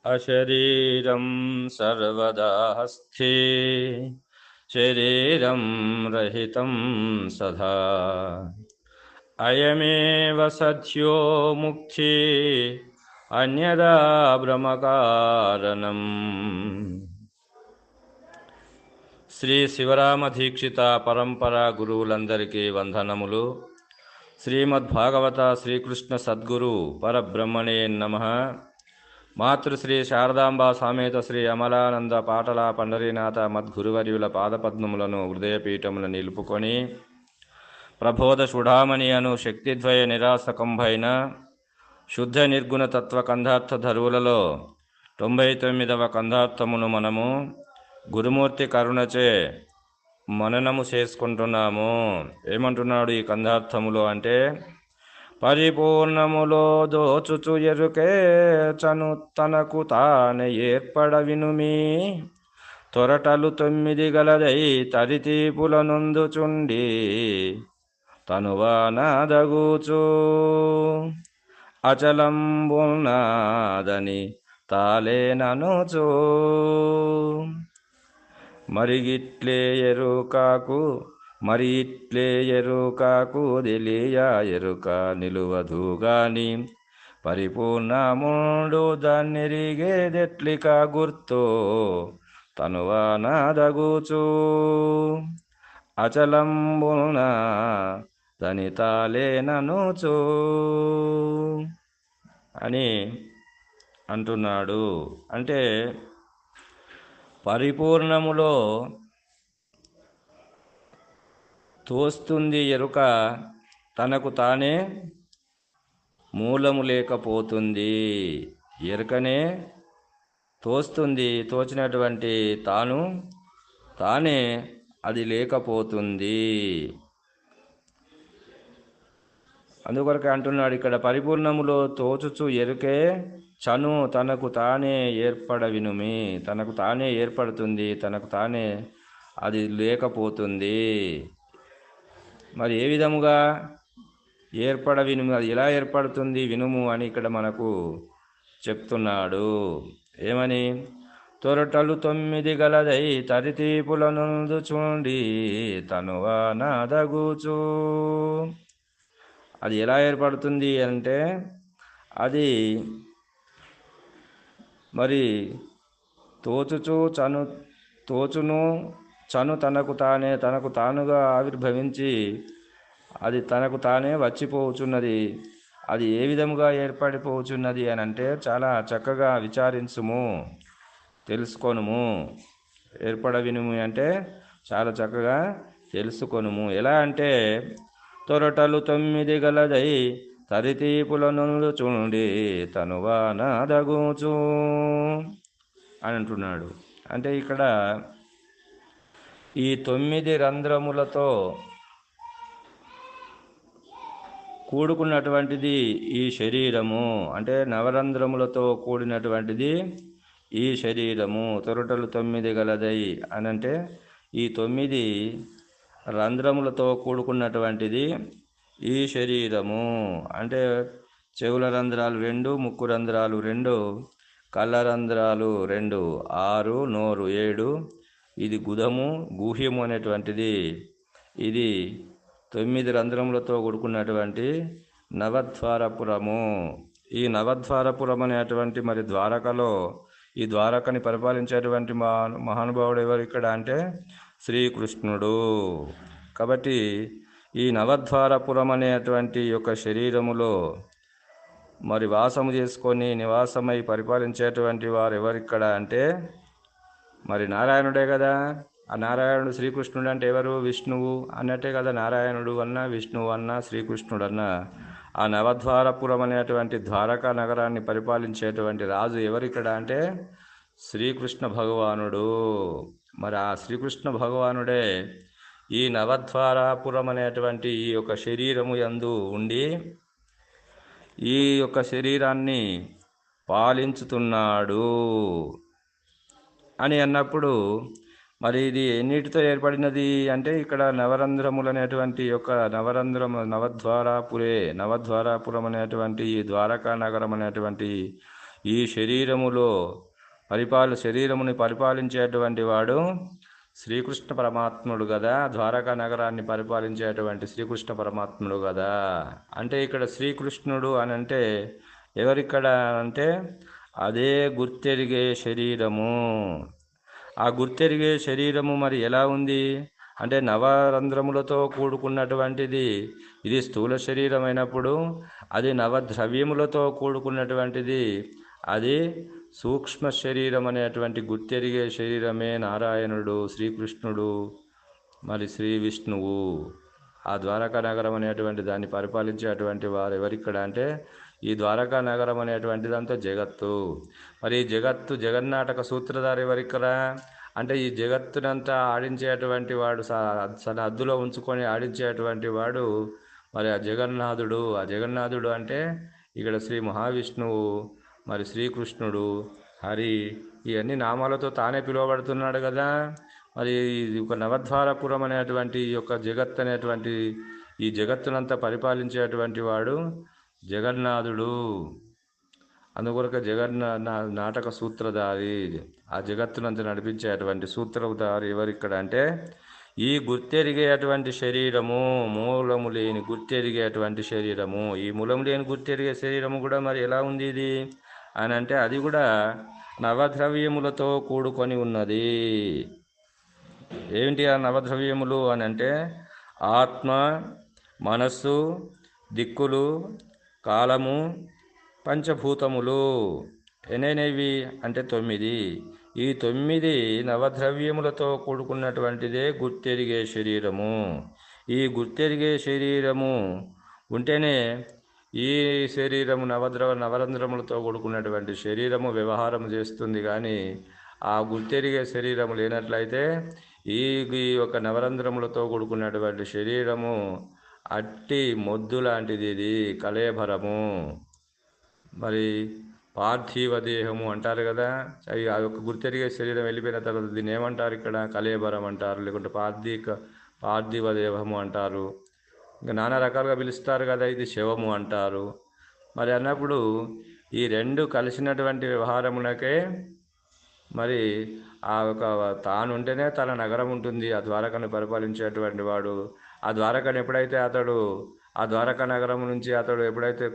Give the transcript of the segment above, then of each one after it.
అశరీరం సర్వదా స్థే శరీరం రహితం సదా అయమేవ సత్యో ముక్తి అన్యదా బ్రహ్మకారణం. శ్రీ శివరామ దీక్షిత పరంపర గురువులందరికీ వందనములు. శ్రీమద్భాగవత శ్రీకృష్ణ సద్గురు పరబ్రహ్మణే నమః. మాతృశ్రీ శారదాంబా సమేత శ్రీ అమలానంద పాటల పండరీనాథ మద్గురువర్యుల పాదపద్మములను హృదయపీఠముల నిలుపుకొని ప్రబోధ చూడామణి అను శక్తిద్వయ నిరాసకంభైన శుద్ధ నిర్గుణ తత్వ కందార్థ ధరువులలో 99వ కందార్థమును మనము గురుమూర్తి కరుణచే మననము చేసుకుంటున్నాము. ఏమంటున్నాడు ఈ కందార్థములో అంటే, పరిపూర్ణములో దోచుచు ఎరుకే చను తనకు తానే ఏర్పడ వినుమి తొరటలు 9 గలదై తరితీపుల నొందుచుండి తనువానాదగూచు అచలంబునాదని తాలేననుచు మరిగిట్లే ఎరుకాకు తెలియ ఎరుక నిలువదుగాని పరిపూర్ణముండు దాన్నెరిగేదెట్లిక గుర్తు తనువానాదగూచు అచలంబున దనితాలేననుచు అని అంటున్నాడు. అంటే పరిపూర్ణములో తోస్తుంది ఎరుక, తనకు తానే మూలము లేకపోతుంది. ఎరుకనే తోస్తుంది, తోచినటువంటి తానే అది లేకపోతుంది. అందుకొరకు అంటున్నాడు ఇక్కడ, పరిపూర్ణములో తోచుచు ఎరుకే చను తనకు తానే ఏర్పడ వినుమి. తనకు తానే ఏర్పడుతుంది, తనకు తానే అది లేకపోతుంది. మరి ఏ విధముగా ఏర్పడ వినుము, అది ఎలా ఏర్పడుతుంది వినుము అని ఇక్కడ మనకు చెప్తున్నాడు. ఏమని? తొరటలు 9 గలదై తరితీపుల నొందుచుండి తనువానాదగూచు. అది ఎలా ఏర్పడుతుంది అంటే, అది మరి చను తనకు తానుగా ఆవిర్భవించి అది తనకు తానే వచ్చిపోవచ్చున్నది. అది ఏ విధముగా ఏర్పడిపోవచ్చున్నది అని అంటే, చాలా చక్కగా విచారించుము, తెలుసుకొనుము. ఏర్పడ వినుము అంటే చాలా చక్కగా తెలుసుకొనుము. ఎలా అంటే, తొరటలు 9 గలదై తరితీపుల నొందుచుండి తనువానాదగూచు అని అంటున్నాడు. అంటే ఇక్కడ ఈ 9 రంధ్రములతో కూడుకున్నటువంటిది ఈ శరీరము. అంటే నవరంధ్రములతో కూడినటువంటిది ఈ శరీరము. తొరటలు 9 గలదై అని అంటే ఈ 9 రంధ్రములతో కూడుకున్నటువంటిది ఈ శరీరము. అంటే చెవుల రంధ్రాలు 2, ముక్కు రంధ్రాలు 2, కళ్ళ రంధ్రాలు 2, 6, నోరు 7, ఇది గుహ్యము అనేటువంటిది. ఇది 9 రంధ్రములతో కూడుకున్నటువంటి నవద్వారపురము. ఈ నవద్వారపురం అనేటువంటి మరి ద్వారకలో, ఈ ద్వారకని పరిపాలించేటువంటి మహానుభావుడు ఎవరు ఇక్కడ అంటే శ్రీకృష్ణుడు. కాబట్టి ఈ నవద్వారపురం అనేటువంటి యొక్క శరీరములో మరి వాసము చేసుకొని నివాసమై పరిపాలించేటువంటి వారు ఎవరిక్కడ అంటే మరి నారాయణుడే కదా. ఆ నారాయణుడు శ్రీకృష్ణుడు అంటే ఎవరు? విష్ణువు అన్నట్టే కదా. నారాయణుడు అన్న, విష్ణువు అన్న, శ్రీకృష్ణుడు అన్న. ఆ నవద్వారపురం అనేటువంటి ద్వారకా నగరాన్ని పరిపాలించేటువంటి రాజు ఎవరిక్కడ అంటే శ్రీకృష్ణ భగవానుడు. మరి ఆ శ్రీకృష్ణ భగవానుడే ఈ నవద్వారపురం అనేటువంటి ఈ యొక్క శరీరము యందు ఉండి ఈ యొక్క శరీరాన్ని పాలించుతున్నాడు అని అన్నప్పుడు, మరి ఇది ఎన్నిటితో ఏర్పడినది అంటే ఇక్కడ నవరంధ్రములు అనేటువంటి యొక్క నవద్వారపురం అనేటువంటి ఈ ద్వారకా నగరం అనేటువంటి ఈ శరీరములో శరీరముని పరిపాలించేటువంటి వాడు శ్రీకృష్ణ పరమాత్ముడు కదా. ద్వారకా నగరాన్ని పరిపాలించేటువంటి శ్రీకృష్ణ పరమాత్ముడు కదా. అంటే ఇక్కడ శ్రీకృష్ణుడు అని అంటే ఎవరిక్కడ అంటే అదే గుర్తెరిగే శరీరము. ఆ గుర్తెరిగే శరీరము మరి ఎలా ఉంది అంటే నవరంధ్రములతో కూడుకున్నటువంటిది. ఇది స్థూల శరీరం అయినప్పుడు అది నవద్రవ్యములతో కూడుకున్నటువంటిది. అది సూక్ష్మ శరీరం అనేటువంటి గుర్తెరిగే శరీరమే నారాయణుడు, శ్రీకృష్ణుడు, మరి శ్రీ విష్ణువు. ఆ ద్వారకా నగరం అనేటువంటి దాన్ని పరిపాలించేటువంటి వారు ఎవరిక్కడ అంటే ఈ ద్వారకా నగరం అనేటువంటిదంతా జగత్తు. మరి ఈ జగన్నాటక సూత్రధారి ఎవరిక్కడ అంటే ఈ జగత్తునంతా ఆడించేటువంటి వాడు, తన అద్దులో ఉంచుకొని ఆడించేటువంటి వాడు మరి ఆ జగన్నాథుడు. ఆ జగన్నాథుడు అంటే ఇక్కడ శ్రీ మహావిష్ణువు, మరి శ్రీకృష్ణుడు, హరి, ఇవన్నీ నామాలతో తానే పిలువబడుతున్నాడు కదా. మరి ఒక నవద్వారపురం అనేటువంటి యొక్క జగత్ అనేటువంటి ఈ జగత్తునంతా పరిపాలించేటువంటి వాడు జగన్నాథుడు. అందుకొరక నాటక సూత్రధారి, ఆ జగత్తునంతా నడిపించేటువంటి సూత్రధారి ఎవరిక్కడ అంటే ఈ గుర్తెరిగేటువంటి శరీరము, మూలము లేని గుర్తెరిగేటువంటి శరీరము. ఈ మూలము లేని గుర్తెరిగే శరీరము కూడా మరి ఎలా ఉంది ఇది అని అంటే అది కూడా నవద్రవ్యములతో కూడుకొని ఉన్నది. ఏమిటి ఆ నవద్రవ్యములు అని అంటే ఆత్మ, మనస్సు, దిక్కులు, కాలము, పంచభూతములు. ఎన్నైనవి అంటే 9. ఈ 9 నవద్రవ్యములతో కూడుకున్నటువంటిదే గుర్తెరిగే శరీరము. ఈ గుర్తెరిగే శరీరము ఉంటేనే ఈ శరీరము నవరంధ్రములతో కూడుకున్నటువంటి శరీరము వ్యవహారం చేస్తుంది. కానీ ఆ గుర్తెరిగే శరీరము లేనట్లయితే ఈ ఒక నవరంధ్రములతో కూడుకున్నటువంటి శరీరము అట్టి మొద్దు లాంటిది. ఇది కళేభరము. మరి పార్థివ దేహము అంటారు కదా. ఆ యొక్క గుర్తెరిగే శరీరం వెళ్ళిపోయిన తర్వాత దీన్ని ఏమంటారు ఇక్కడ? కళేబరం అంటారు, లేకుంటే పార్థివ దేహము అంటారు, ఇంకా నానా రకాలుగా పిలుస్తారు కదా. ఇది శవము అంటారు. మరి అన్నప్పుడు ఈ రెండు కలిసినటువంటి వ్యవహారములకే మరి ఆ ఒక తాను ఉంటేనే తన నగరం ఉంటుంది. ఆ ద్వారకను పరిపాలించేటువంటి వాడు ఆ ద్వారకను ఎప్పుడైతే ఆ ద్వారకా నగరం నుంచి అతడు ఎప్పుడైతే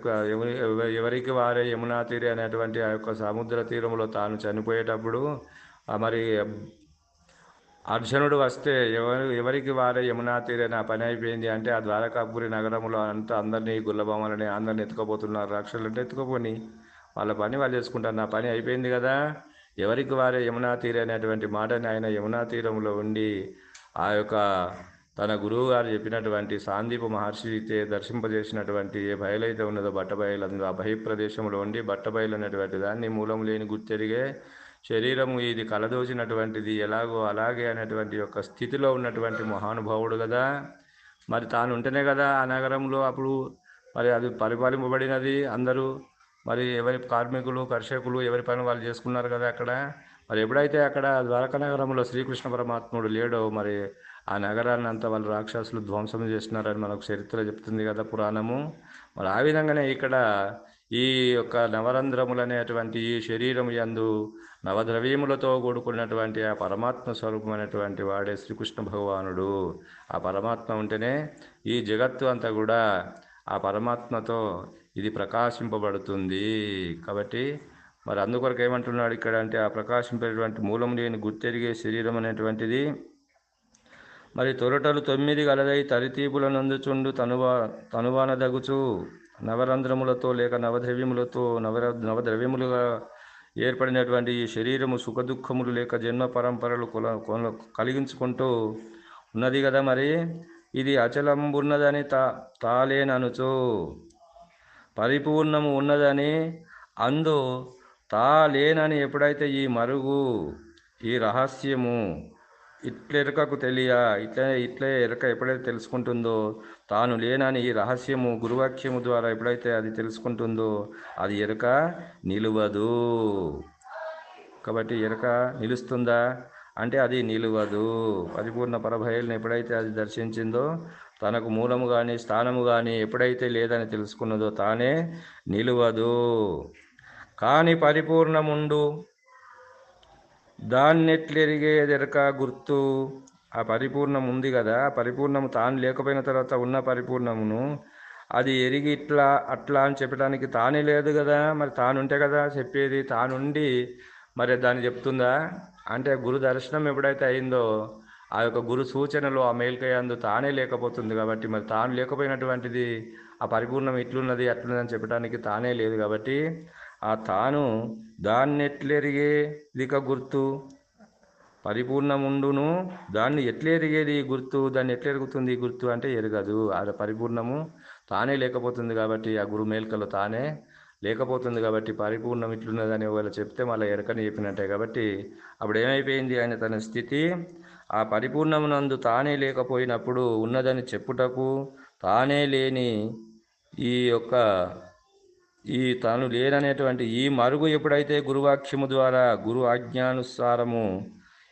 ఎవరికి వారే యమునా తీరే అనేటువంటి ఆ యొక్క సముద్ర తీరంలో తాను చనిపోయేటప్పుడు మరి అర్జునుడు వస్తే ఎవరికి వారే యమునా తీరే నా పని అయిపోయింది అంటే ఆ ద్వారకాపురి నగరంలో అందరినీ గుల్లబొమ్మలని అందరిని ఎత్తుకోపోతున్నారు. రాక్షసులు అంటే ఎత్తుకోపోని, వాళ్ళ పని వాళ్ళు చేసుకుంటారు. నా పని అయిపోయింది కదా, ఎవరికి వారే యమునా తీరే అనేటువంటి మాటని ఆయన యమునా తీరంలో ఉండి ఆ యొక్క తన గురువు గారు చెప్పినటువంటి సాందీప మహర్షితే దర్శింపజేసినటువంటి ఏ బయలైతే ఉన్నదో బట్టబయలు, ఆ బహి ప్రదేశంలో ఉండి బట్టబయలు అనేటువంటి దాన్ని మూలం లేని గుర్తెరిగే శరీరము, ఇది కలదోచినటువంటిది ఎలాగో అలాగే అనేటువంటి యొక్క స్థితిలో ఉన్నటువంటి మహానుభావుడు కదా. మరి తాను ఉంటేనే కదా ఆ నగరంలో అప్పుడు మరి అది పరిపాలింపబడినది. అందరూ మరి ఎవరి కార్మికులు, కర్షకులు ఎవరి పని వాళ్ళు చేసుకున్నారు కదా అక్కడ. మరి ఎప్పుడైతే అక్కడ ద్వారకా నగరంలో శ్రీకృష్ణ పరమాత్ముడు లేడో మరి ఆ నగరాన్ని అంతా వాళ్ళు రాక్షసులు ధ్వంసం చేస్తున్నారని మనకు చరిత్ర చెప్తుంది కదా పురాణము. మరి ఆ విధంగానే ఇక్కడ ఈ యొక్క నవరంధ్రములు అనేటువంటి ఈ శరీరం యందు నవద్రవ్యములతో కూడుకున్నటువంటి ఆ పరమాత్మ స్వరూపమైనటువంటి వాడే శ్రీకృష్ణ భగవానుడు. ఆ పరమాత్మ ఉంటేనే ఈ జగత్తు అంతా కూడా ఆ పరమాత్మతో ఇది ప్రకాశింపబడుతుంది. కాబట్టి మరి అందుకొరకు ఏమంటున్నాడు ఇక్కడ అంటే ఆ ప్రకాశింపేటువంటి మూలం లేని గుర్తెరిగే శరీరం అనేటువంటిది మరి తొరటలు 9 గలదై తరితీపుల నందుచుండు తనువానదగుచు నవరంధ్రములతో లేక నవద్రవ్యములుగా ఏర్పడినటువంటి ఈ శరీరము సుఖదుఖములు లేక జన్మ పరంపరలు కలిగించుకుంటూ ఉన్నది కదా. మరి ఇది అచలంబున్నదని తాలేననుచు పరిపూర్ణము ఉన్నదని అందు తాలేనని ఎప్పుడైతే ఈ మరుగు ఈ రహస్యము ఇట్లెరకకు ఇట్లే ఎరక ఎప్పుడైతే తెలుసుకుంటుందో తాను లేనని ఈ రహస్యము గురువాక్యము ద్వారా ఎప్పుడైతే అది తెలుసుకుంటుందో అది ఎరక నిలువదు. కాబట్టి ఎరక నిలుస్తుందా అంటే అది నిలువదు. పరిపూర్ణ పరభయల్ని ఎప్పుడైతే అది దర్శించిందో తనకు మూలము కానీ స్థానము కానీ ఎప్పుడైతే లేదని తెలుసుకున్నదో తానే నిలువదు. కాని పరిపూర్ణముండు దాన్నెట్లెరిగేదెరక గుర్తు. ఆ పరిపూర్ణం ఉంది కదా, పరిపూర్ణము తాను లేకపోయిన తర్వాత ఉన్న పరిపూర్ణమును అది ఎరిగి ఇట్లా అట్లా అని చెప్పడానికి తానే లేదు కదా, మరి తానుంటే కదా చెప్పేది. తానుండి మరి దాన్ని చెప్తుందా అంటే గురు దర్శనం ఎప్పుడైతే అయిందో ఆ యొక్క గురు సూచనలు ఆ మేల్కయందు తానే లేకపోతుంది కాబట్టి మరి తాను లేకపోయినటువంటిది ఆ పరిపూర్ణం ఇట్లున్నది అట్లున్నదని చెప్పడానికి తానే లేదు కాబట్టి ఆ తాను దాన్నెట్లెరిగే దిక గుర్తు. పరిపూర్ణముండును దాన్ని ఎట్లెరిగేది గుర్తు, దాన్ని ఎట్లా ఎరుగుతుంది గుర్తు అంటే ఎరగదు. అది పరిపూర్ణము తానే లేకపోతుంది కాబట్టి ఆ గురు మేల్కలో తానే లేకపోతుంది కాబట్టి పరిపూర్ణం ఇట్లున్నదని ఒకవేళ చెప్తే మళ్ళీ ఎరకని చెప్పినట్టే కాబట్టి అప్పుడు ఏమైపోయింది ఆయన తన స్థితి ఆ పరిపూర్ణమునందు తానే లేకపోయినప్పుడు ఉన్నదని చెప్పుటకు తానే లేని ఈ యొక్క ఈ తాను లేననేటువంటి ఈ మరుగు ఎప్పుడైతే గురువాక్యము ద్వారా గురు ఆజ్ఞానుసారము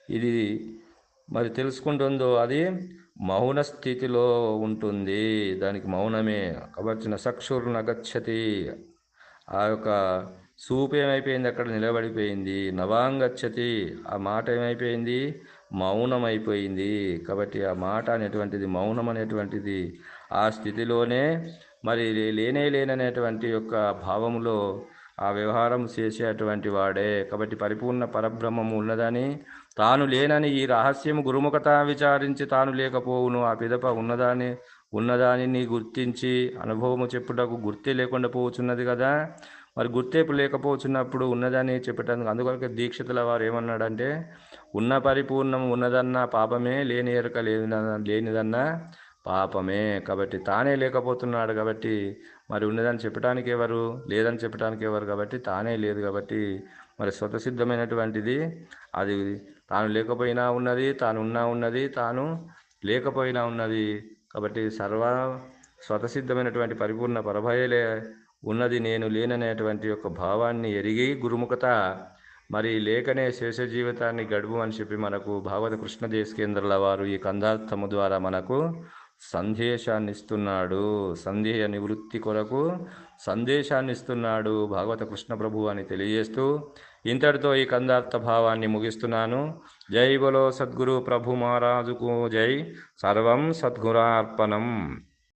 ఇది మరి తెలుసుకుంటుందో అది మౌన స్థితిలో ఉంటుంది. దానికి మౌనమే కాబట్టి నచక్షుర్న గచ్చతి. ఆ యొక్క సూపు ఏమైపోయింది, అక్కడ నిలబడిపోయింది. నవాంగచ్చతి, ఆ మాట ఏమైపోయింది, మౌనం అయిపోయింది. కాబట్టి ఆ మాట అనేటువంటిది మౌనం అనేటువంటిది ఆ స్థితిలోనే మరి లేనే లేననేటువంటి యొక్క భావములో ఆ వ్యవహారం చేసేటువంటి వాడే. కాబట్టి పరిపూర్ణ పరబ్రహ్మము ఉన్నదని తాను లేనని ఈ రహస్యము గురుముఖత విచారించి తాను లేకపోవును. ఆ పిదప ఉన్నదానిని గుర్తించి అనుభవము చెప్పుటకు గుర్తే లేకుండా పోవచ్చున్నది కదా. మరి గుర్తేపు లేకపోతున్నప్పుడు ఉన్నదని చెప్పటానికి అందుకొరకు దీక్షితుల వారు ఏమన్నాడంటే ఉన్న పరిపూర్ణం ఉన్నదన్నా పాపమే, లేని ఎరుక లేనిదన్నా పాపమే. కాబట్టి తానే లేకపోతున్నాడు కాబట్టి మరి ఉన్నదని చెప్పడానికి ఎవరు, లేదని చెప్పడానికి ఎవరు, కాబట్టి తానే లేదు కాబట్టి మరి స్వతసిద్ధమైనటువంటిది అది తాను లేకపోయినా ఉన్నది, తాను ఉన్నా ఉన్నది, తాను లేకపోయినా ఉన్నది. కాబట్టి స్వతసిద్ధమైనటువంటి పరిపూర్ణ పరభయలే ఉన్నది, నేను లేననేటువంటి యొక్క భావాన్ని ఎరిగి గురుముఖత మరి లేకనే శేష జీవితాన్ని గడుపు అని చెప్పి మనకు భాగవత కృష్ణ దేశకేంద్రుల వారు ఈ కందార్థము ద్వారా మనకు సందేశాన్ని ఇస్తున్నాడు. సందేహ నివృత్తి కొరకు సందేశాన్ని ఇస్తున్నాడు భాగవత కృష్ణ ప్రభు అని తెలియజేస్తూ ఇంతటితో ఈ కందార్థ భావాన్ని ముగిస్తున్నాను. జై బలో సద్గురు ప్రభు మహారాజుకు జై. సర్వం సద్గురార్పణం.